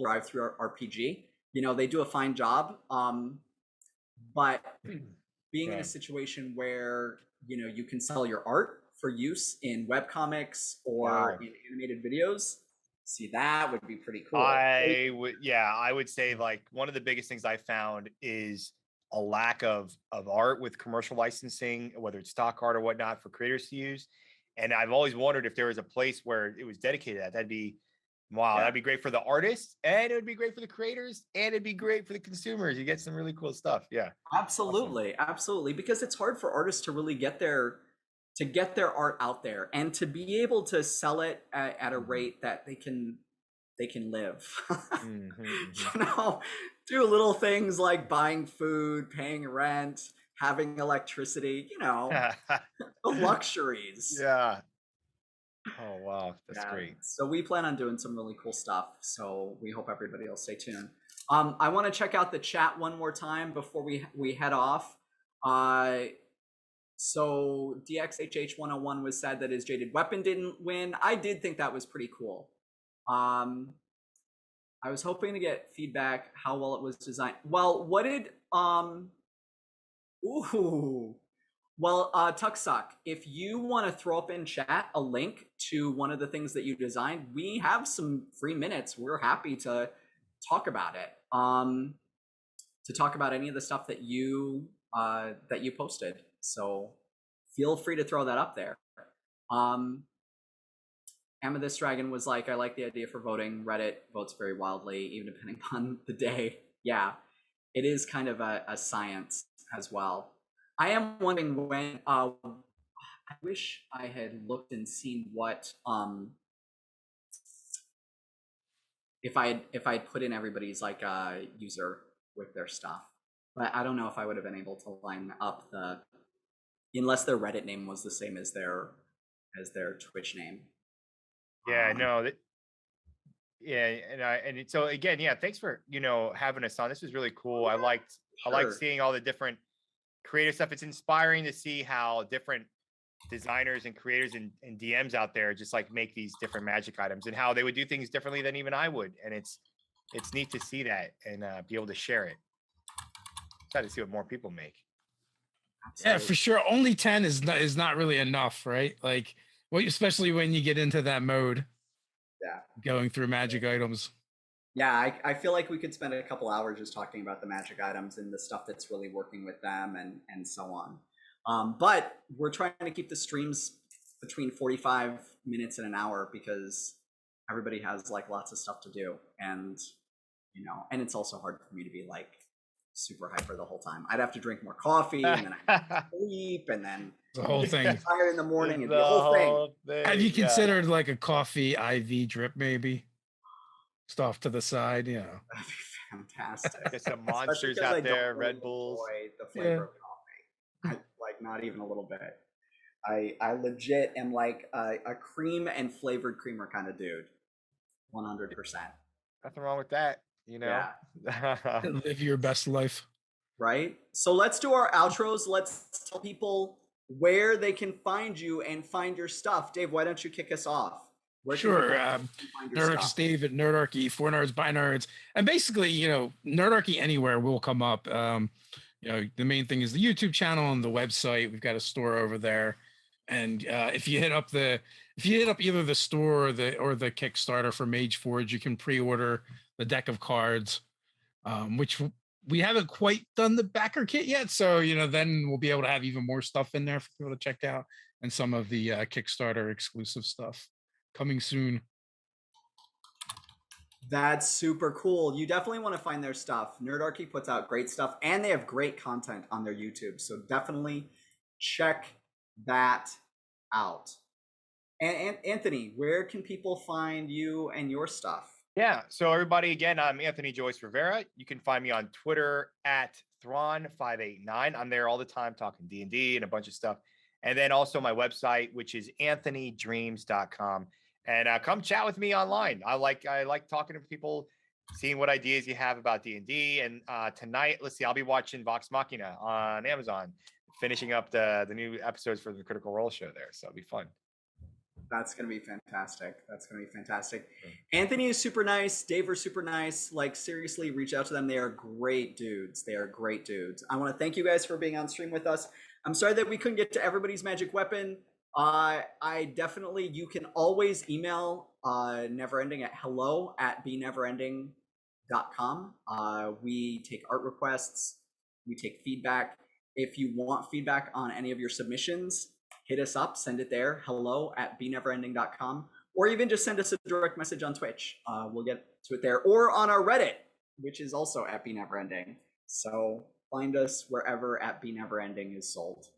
Speaker 1: or Drive Through RPG. You know, they do a fine job. But being in a
Speaker 2: Right.
Speaker 1: situation where, you know, you can sell your art for use in webcomics or
Speaker 2: Wow.
Speaker 1: in animated videos, see, that would be pretty cool.
Speaker 2: I would say like one of the biggest things I found is a lack of art with commercial licensing, whether it's stock art or whatnot for creators to use. And I've always wondered if there was a place where it was dedicated to that. That'd be wow,
Speaker 1: Yeah.
Speaker 2: that'd be great for the artists, and it would be great for the creators, and it'd be great for the consumers. You get some really cool stuff. Yeah.
Speaker 1: Absolutely, absolutely, because it's hard for artists to really get their art out there and to be able to sell it at a rate that they can live. You know, do little things like buying food, paying rent, having electricity, you know, the luxuries.
Speaker 2: Yeah. Oh wow, that's
Speaker 1: Yeah.
Speaker 2: great.
Speaker 1: So we plan on doing some really cool stuff. So we hope everybody will stay tuned. I want to check out the chat one more time before we head off. So DXHH101 was sad that his Jaded Weapon didn't win. I did think that was pretty cool. I was hoping to get feedback how well it was designed. Well, what did ooh. Well, Tucksock, if you want to throw up in chat a link to one of the things that you designed, we have some free minutes. We're happy to talk about it. To talk about any of the stuff that you posted. So feel free to throw that up there. Amethyst Dragon was like, I like the idea for voting. Reddit votes very wildly, even depending on the day. Yeah, it is kind of a science as well. I am wondering when, I wish I had looked and seen what, if I'd put in everybody's like user with their stuff, but I don't know if I would have been able to line up unless their Reddit name was the same as their Twitch name.
Speaker 2: Yeah, no, yeah, so again, yeah, thanks for having us on. This was really cool. I liked
Speaker 1: Sure.
Speaker 2: seeing all the different creative stuff. It's inspiring to see how different designers and creators and DMs out there just like make these different magic items and how they would do things differently than even I would. And it's neat to see that and be able to share it. Excited to see what more people make.
Speaker 3: Yeah, for sure. Only 10 is not really enough, right? Like, well, especially when you get into that mode.
Speaker 1: Yeah.
Speaker 3: Going through magic items.
Speaker 1: Yeah, I feel like we could spend a couple hours just talking about the magic items and the stuff that's really working with them and so on. But we're trying to keep the streams between 45 minutes and an hour because everybody has like lots of stuff to do, and and it's also hard for me to be like super hyper the whole time. I'd have to drink more coffee and then I'd have to sleep and then
Speaker 3: the whole thing.
Speaker 1: Tired in the morning and the whole thing.
Speaker 3: Have you considered like a coffee IV drip maybe? Just off to the side,
Speaker 1: That'd be fantastic.
Speaker 2: There's some monsters out there, Red Bulls.
Speaker 1: The flavor of coffee, like not even a little bit. I legit am like a cream and flavored creamer kind of dude. 100%.
Speaker 2: Nothing wrong with that, Yeah.
Speaker 3: Live your best life.
Speaker 1: Right? So let's do our outros. Let's tell people where they can find you and find your stuff. Dave, why don't you kick us off?
Speaker 3: Sure. Nerdarchy Dave at Nerdarchy, 4 Nerds by Nerds. And basically, Nerdarchy anywhere will come up. The main thing is the YouTube channel and the website. We've got a store over there. And if you hit up either the store or the Kickstarter for Mage Forge, you can pre-order the deck of cards, which we haven't quite done the backer kit yet. So, then we'll be able to have even more stuff in there for people to check out and some of the Kickstarter exclusive stuff coming soon.
Speaker 1: That's super cool. You definitely want to find their stuff. Nerdarchy puts out great stuff and they have great content on their YouTube. So definitely check that out. And Anthony, where can people find you and your stuff?
Speaker 2: Yeah. So everybody, again, I'm Anthony Joyce-Rivera. You can find me on Twitter at Thrawn589. I'm there all the time talking D&D and a bunch of stuff. And then also my website, which is anthonydreams.com. And come chat with me online. I like talking to people, seeing what ideas you have about D&D. And tonight, let's see, I'll be watching Vox Machina on Amazon, finishing up the new episodes for the Critical Role show there. So it'll be fun.
Speaker 1: That's going to be fantastic. That's going to be fantastic. Anthony is super nice. Dave are super nice. Like, seriously, reach out to them. They are great dudes. They are great dudes. I want to thank you guys for being on stream with us. I'm sorry that we couldn't get to everybody's magic weapon. I definitely, you can always email Neverending at hello@beneverending.com. We take art requests. We take feedback. If you want feedback on any of your submissions, hit us up, send it there, hello@beneverending.com, or even just send us a direct message on Twitch. We'll get to it there, or on our Reddit, which is also @beneverending. So find us wherever @beneverending is sold.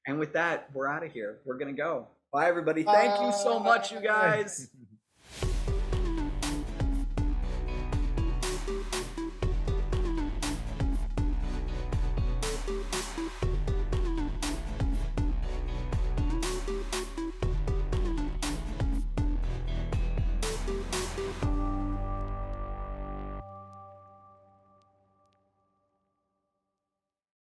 Speaker 1: And with that, we're out of here. We're going to go. Bye, everybody. Thank you so much, you guys.